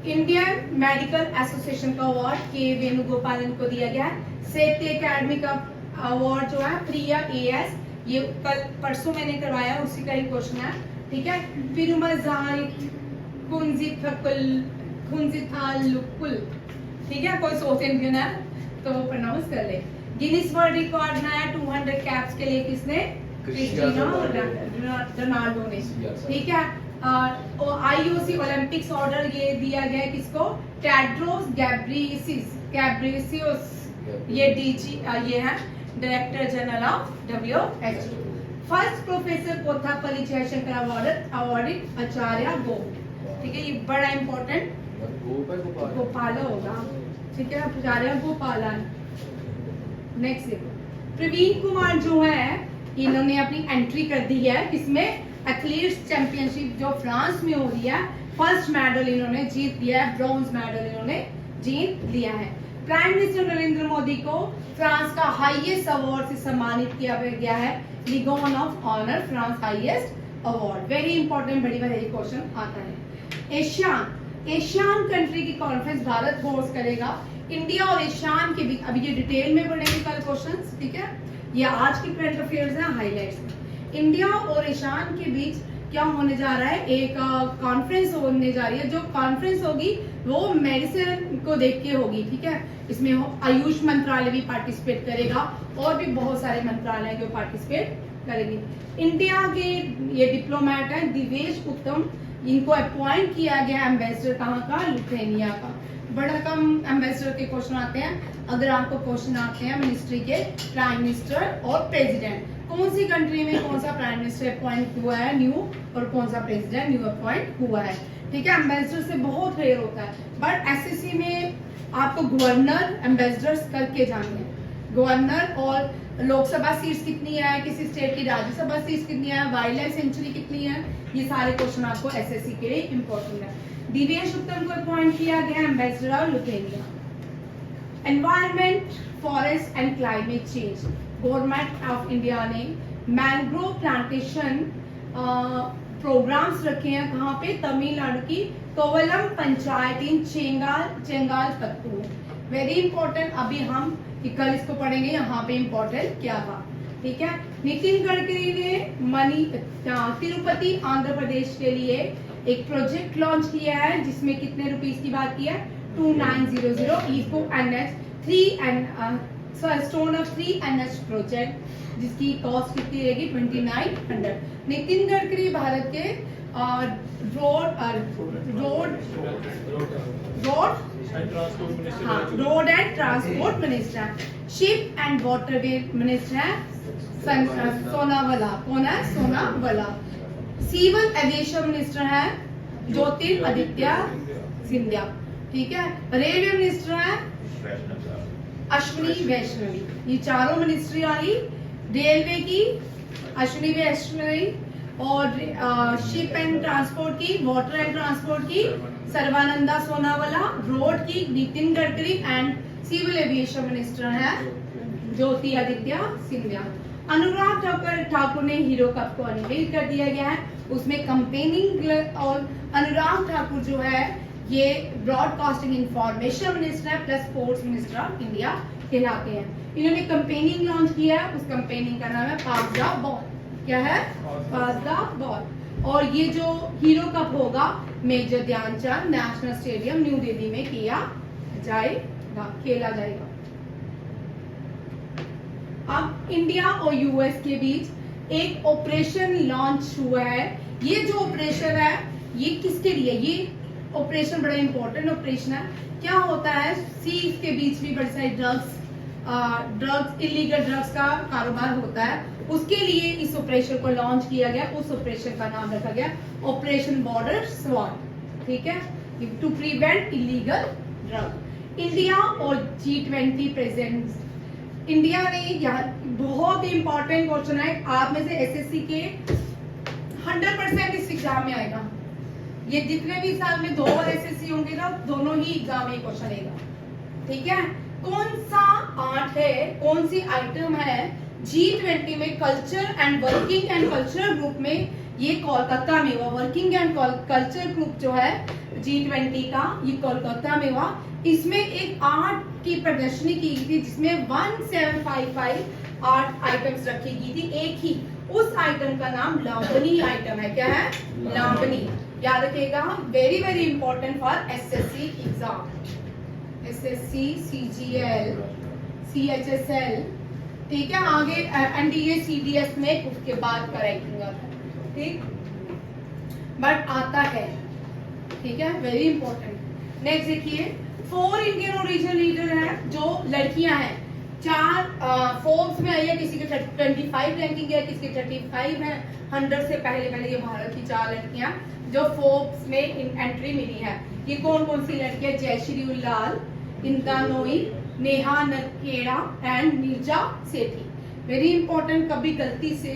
इंडियन मेडिकल एसोसिएशन का अवार्ड के वेणुगोपालन को दिया गया है। साहित्य अकेडमी का अवार्ड जो है प्रिया एएस, ये कल परसों मैंने करवाया, उसी का ही क्वेश्चन है, ठीक है। पिरुमजाई कुंजिथालुकुल, ठीक है, कोई साउथ इंडियन है तो वो प्रोनाउंस कर ले। गिनीज वर्ल्ड रिकॉर्ड बनाया 200 कैप्स के लिए, किसने? क्रिस्टियानो रोनाल्डो ने, ठीक है। और आईओसी ओलंपिक्स ऑर्डर ये दिया गया है किसको? टेड्रोस गैब्रियेसस, ये डीजी ये है director general of WHO। First professor Kothapalli Jayashankar awarded Acharya गो, ठीक है, ये बड़ा इंपॉर्टेंट गोपाला होगा, ठीक है, आचार्य गोपालन। नेक्स्ट देखो, प्रवीण कुमार जो है इन्होंने अपनी एंट्री कर दी है किसमें? एथलीट्स चैंपियनशिप जो फ्रांस में हो रही है, फर्स्ट मेडल इन्होंने जीत लिया है, ब्रॉन्ज मेडल इन्होंने जीत लिया है। प्राइम मिनिस्टर नरेंद्र मोदी को फ्रांस का हाईएस्ट अवार्ड से सम्मानित किया गया है, legion of honour, France highest award. Very important, बड़ी बार ये क्वेश्चन आता है। एशियान कंट्री की कॉन्फ्रेंस भारत होस्ट करेगा। इंडिया और एशियान के बीच, अभी ये डिटेल में पढ़ेंगे कल क्वेश्चंस, ठीक है, ये आज की करंट अफेयर्स हैं हाईलाइट्स। इंडिया और ईशान के बीच क्या होने जा रहा है? एक कॉन्फ्रेंस होने जा रही है। जो कॉन्फ्रेंस होगी वो मेडिसिन को देख के होगी, ठीक है। इसमें आयुष मंत्रालय भी पार्टिसिपेट करेगा और भी बहुत सारे मंत्रालय जो पार्टिसिपेट करेंगे। इंडिया के ये डिप्लोमेट है दिवेश उत्तम, इनको अपॉइंट किया गया एम्बेसडर कहाँ का? लिथुआनिया का। बड़ा कम एम्बेसडर के क्वेश्चन आते हैं, अगर आपको क्वेश्चन आते हैं मिनिस्ट्री के, प्राइम मिनिस्टर और प्रेसिडेंट, कौन सी कंट्री में कौन सा प्राइम मिनिस्टर अपॉइंट हुआ है न्यू, और कौन सा प्रेसिडेंट न्यू अपॉइंट हुआ है, ठीक है। एम्बेसडर से बहुत रेयर होता है, बट एसएससी में आपको गवर्नर एम्बेसडर्स करके जाने हैं। गवर्नर और लोकसभा सीट्स कितनी है, किसी स्टेट की राज्यसभा सीट्स कितनी है, वाइल्ड लाइफ सेंचुरी कितनी है, ये सारे क्वेश्चन आपको एसएससी के लिए इंपॉर्टेंट है। दिवेश उत्तम को अपॉइंट किया गया ambassador of Lithuania. Environment, forest and climate change, government of India ने मैंग्रोव प्लांटेशन प्रोग्राम्स रखे हैं, कहाँ पे? तमिलनाडु की कोवलम पंचायत इन चेंगाल पत्तूर। वेरी इंपॉर्टेंट, अभी हम कि कल इसको पढ़ेंगे यहाँ पे इम्पोर्टेंट क्या था, ठीक है। नितिन गडकरी ने तिरुपति आंध्र प्रदेश के लिए एक प्रोजेक्ट लॉन्च किया है जिसमें कितने रुपीस की बात की है 2900 इसको स्टोन ऑफ 3 NH प्रोजेक्ट जिसकी कॉस्ट कितनी रहेगी 2900। नितिन गडकरी भारत के road and transport minister, ship and waterway minister है सोनावाला। कौन है? सोनावाला। सिविल एविएशन मिनिस्टर है ज्योतिरादित्य सिंधिया, ठीक है। रेलवे मिनिस्टर है अश्विनी वैष्णवी। ये चारों मिनिस्ट्री आई रेलवे की अश्विनी वैष्णवी, और शिप एंड ट्रांसपोर्ट की, वाटर एंड ट्रांसपोर्ट की सर्बानंदा सोनावाला, रोड की Nitin Gadkari and civil aviation minister है ज्योतिरादित्य सिंधिया। अनुराग ठाकुर ने हीरो कप को अनवील कर दिया गया है, उसमें कंपेनिंग, और अनुराग ठाकुर जो है ये ब्रॉडकास्टिंग इंफॉर्मेशन मिनिस्टर है plus sports minister of India कहलाते हैं। इन्होंने कंपेनिंग लॉन्च किया है, उस कंपेनिंग का नाम है पास द बॉल। क्या है? Pass the ball. और ये जो हीरो कप होगा Major Dhyanchand National Stadium New Delhi में किया जाएगा, खेला जाएगा। अब इंडिया और यूएस के बीच एक ऑपरेशन लॉन्च हुआ है। ये जो ऑपरेशन है ये किसके लिए? ये ऑपरेशन बड़ा इंपॉर्टेंट ऑपरेशन है। क्या होता है, सीज के बीच भी बड़ी सारी ड्रग्स इलीगल ड्रग्स का कारोबार होता है, उसके लिए इस ऑपरेशन को लॉन्च किया गया। उस ऑपरेशन का नाम रखा गया ऑपरेशन बॉर्डर स्वॉर्ड, ठीक है, to prevent illegal drug. India और G20 प्रेजेंस। इंडिया ने यहाँ बहुत ही इंपॉर्टेंट क्वेश्चन है, आप में से एसएससी के 100% इस एग्जाम में आएगा। ये जितने भी साल में 2 बार एसएससी होंगे ना, दोनों ही एग्जाम में क्वेश्चन आएगा, ठीक है। कौन सा आर्ट है, कौन सी आइटम है G20 में culture and working and cultural group में? ये कोलकाता में हुआ। वर्किंग एंड कल्चर ग्रुप जो है G20 का, ये कोलकाता में हुआ। इसमें एक आर्ट की प्रदर्शनी की गई थी जिसमें 1755 आर्ट आइटम्स रखी गई थी, एक ही। उस आइटम का नाम लावनी आइटम है। क्या है? लावनी। याद रखिएगा, very very important for SSC exam, SSC, CGL, CHSL, ठीक है। आगे एनडीए सीडीएस में उसके बाद का रैंकिंग आता है, ठीक, बट आता है, ठीक है, वेरी इंपॉर्टेंट। नेक्स्ट देखिए, 4 इंडियन ओरिजिनल लीडर है जो लड़कियां हैं। 4 फोर्ब्स में आई है, किसी के 25 रैंकिंग है, किसी के 35 है। 100 से पहले ये भारत की 4 लड़कियां जो फोर्ब्स में एंट्री मिली है। ये कौन कौन सी लड़कियां? Jayashree Ullal, Indra Nooyi, Neha Narkhede and Neerja Sethi. Very important, कभी गलती से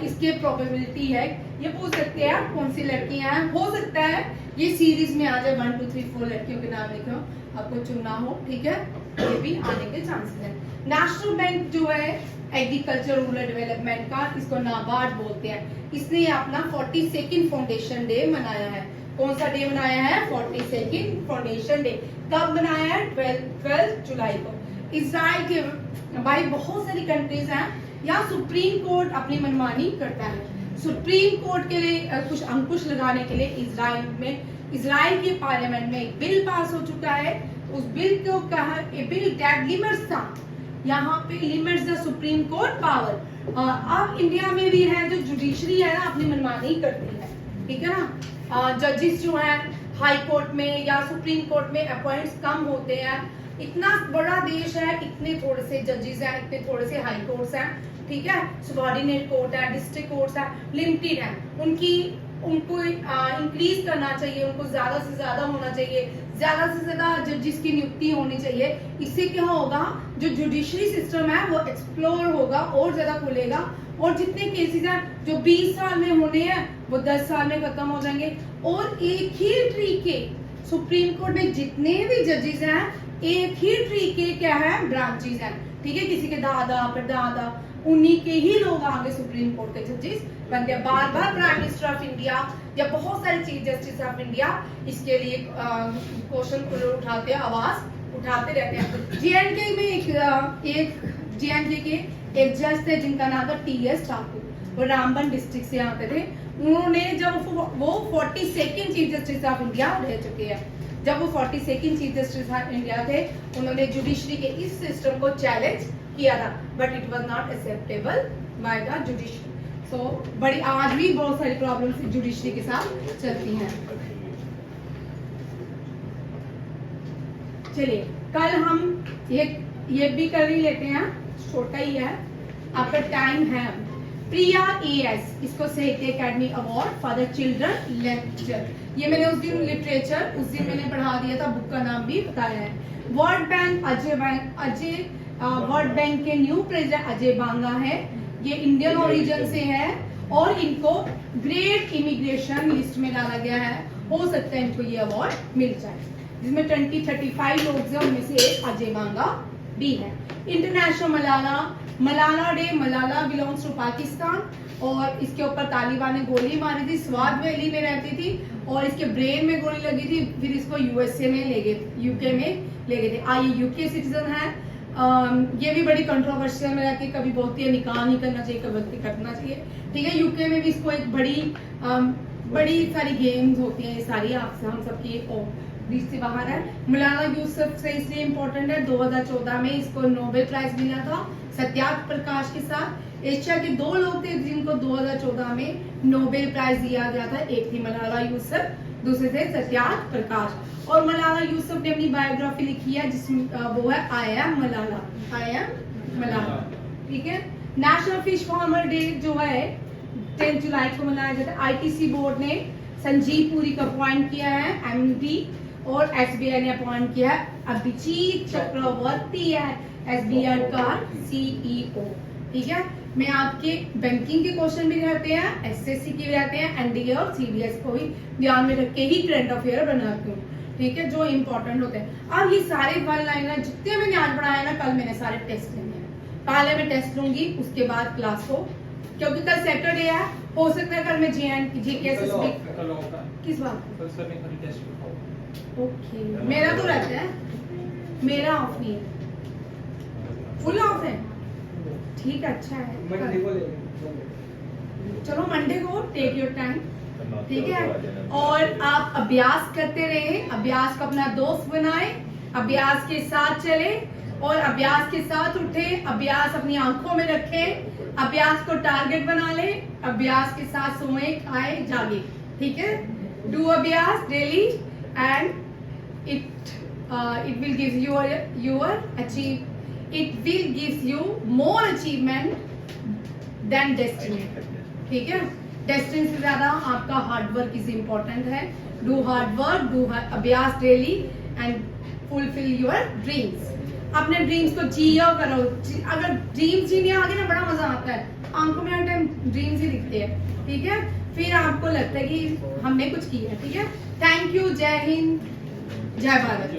इसके प्रोबेबिलिटी है, ये पूछ सकते हैं कौन सी लड़कियां हैं। हो सकता है ये सीरीज में आ जाए 1 2 3 4 लड़कियों के नाम लिखो, आपको चुनना हो, ठीक है, ये भी आने के चांसेस हैं। नेशनल बैंक जो है एग्रीकल्चर रूरल डेवलपमेंट का, इसको नाबार्ड बोलते हैं, इसने अपना 42nd फाउंडेशन डे मनाया है। कौन सा डे मनाया है? 42nd foundation day. कब मनाया है? 12 जुलाई को। इजराइल के भाई बहुत सारी कंट्रीज हैं, यहाँ सुप्रीम कोर्ट अपनी मनमानी करता है। सुप्रीम कोर्ट के लिए कुछ अंकुश लगाने के लिए इजराइल के पार्लियामेंट में एक बिल पास हो चुका है। उस बिल को कहा, बिल दैट लिमिट्स था, यहाँ पे limits the supreme court power. अब इंडिया में भी है जो जुडिशरी है ना, अपनी मनमानी करती है, ठीक है ना। जजेस जो हैं हाई कोर्ट में या सुप्रीम कोर्ट में अपॉइंट्स कम होते हैं। इतना बड़ा देश है, इतने थोड़े से जजेस हैं, इतने थोड़े से हाई कोर्ट्स हैं, ठीक है। सबऑर्डिनेट कोर्ट है, डिस्ट्रिक्ट कोर्ट्स है, लिमिटेड है। उनको इंक्रीज करना चाहिए, उनको ज्यादा से ज्यादा होना चाहिए, ज्यादा से ज्यादा जजेस की नियुक्ति होनी चाहिए। इससे क्या होगा, जो जुडिशरी सिस्टम है वो एक्सप्लोर होगा और ज्यादा खुलेगा, और जितने केसेस हैं जो 20 साल में होने हैं वो 10 साल में खत्म हो जाएंगे। और एक ही ट्री के सुप्रीम कोर्ट में जितने भी जजेस हैं, एक ही ट्री के क्या है, ब्रांचेस हैं, ठीक है। किसी के दादा परदादा, उन्हीं के ही लोग आगे सुप्रीम कोर्ट के जजेस बनते हैं। बार बार प्राइम मिनिस्टर ऑफ इंडिया या बहुत सारे चीफ जस्टिस ऑफ इंडिया इसके लिए क्वेश्चन उठाते हैं, आवाज उठाते रहते हैं। J&K में एक J&K के एक जज थे जिनका नाम था T.S. ठाकुर, वो रामबन डिस्ट्रिक्ट से आते थे। उन्होंने जब वो 42nd chief justice of India रह चुके हैं, जब वो 42nd chief justice of India थे, उन्होंने जुडिशरी के इस सिस्टम को चैलेंज किया था, but it was not acceptable by the judiciary. So बड़ी आज भी बहुत सारी प्रॉब्लम्स जुडिशरी के साथ चलती हैं। चलिए कल हम ये भी कर ही लेते हैं, छोटा ही है, आपका टाइम है। प्रिया एएस, इसको साहित्य academy award for the children lecture, ये मैंने उस दिन लिटरेचर उस दिन मैंने पढ़ा दिया था, बुक का नाम भी बताया है। World bank Ajay world bank के न्यू प्रेसिडेंट अजय बांगा है, ये इंडियन ओरिजिन से है और इनको ग्रेट इमिग्रेशन लिस्ट में डाला गया है। हो सकता है इनको ये अवार्ड मिल जाए, जिसमें 20-35 लोग हैं, उनमें से एक अजय बांगा भी है। International Malala day, Malala belongs to Pakistan, और इसके ऊपर तालिबान ने गोली मारी थी, स्वाद वैली में रहती थी और इसके ब्रेन में गोली लगी थी, फिर इसको यूएसए में ले गए, यूके में ले गए थे। ये यूके सिटीजन है। ये भी बड़ी कंट्रोवर्शियल में रहती है, कभी बोलती है निकाह नहीं करना चाहिए, कभी करना चाहिए, ठीक है। यूके में भी इसको एक बड़ी सारी गेम्स होती हैं, ये सारी आपसे हम सबकी बीच से बाहर है। मलाला यूसुफ से इसलिए इम्पोर्टेंट है, 2014 में इसको नोबेल प्राइज मिला था सत्याग्रह प्रकाश के साथ। एशिया के 2 लोग थे जिनको 2014 में नोबेल प्राइज दिया गया था, एक थी मलाला यूसुफ, दूसरे थे सत्याग्रह प्रकाश। और मलाला यूसुफ ने अपनी बायोग्राफी लिखी है जिसमें वो है आई एम मलाला, ठीक है। नेशनल फिश फार्मर डे जो है 10 जुलाई को मनाया जाता है। आईटीसी बोर्ड ने संजीव पुरी को अपॉइंट किया है एमडी, और एसबीआई ने अपॉइंट किया है अभिजीत चक्रवर्ती है एसबीआई का सीईओ, ठीक है। मैं आपके बैंकिंग के क्वेश्चन भी रहते हैं, एसएससी के भी रहते हैं, एनडीए और सीडीएस को भी ध्यान में रख के ही करंट अफेयर बनाती हूँ, ठीक है, जो इम्पोर्टेंट होते हैं। अब ये सारे वन लाइनर जितने मैंने आज पढ़ाया ना, कल मैंने सारे टेस्ट लेने हैं। पहले मैं टेस्ट लूंगी, उसके बाद क्लास को, क्योंकि कल सैटरडे है, हो सकता है कल मैं किस बात ओके, मेरा तो रहता है, मेरा ऑफ नहीं है, फुल ऑफ है, ठीक है, अच्छा है। चलो मंडे को टेक योर टाइम, ठीक है। और आप अभ्यास करते रहे, अभ्यास को अपना दोस्त बनाए, अभ्यास के साथ चले और अभ्यास के साथ उठे, अभ्यास अपनी आंखों में रखें, अभ्यास को टारगेट बना ले, अभ्यास के साथ सोए, खाए, जागे, ठीक है। डू अभ्यास daily and it will give you more achievement than destiny, ठीक है। डेस्टिनी से ज्यादा आपका हार्ड वर्क इज इम्पोर्टेंट है। डू हार्ड वर्क, डू अभ्यास daily and fulfil your dreams. अपने ड्रीम्स को जियो करो। अगर ड्रीम्स जीने आगे ना बड़ा मजा आता है, आंखों में हर टाइम ड्रीम्स ही दिखते हैं, ठीक है। फिर आपको लगता है कि हमने कुछ किया, ठीक है। थैंक यू, जय हिंद, जय भारत।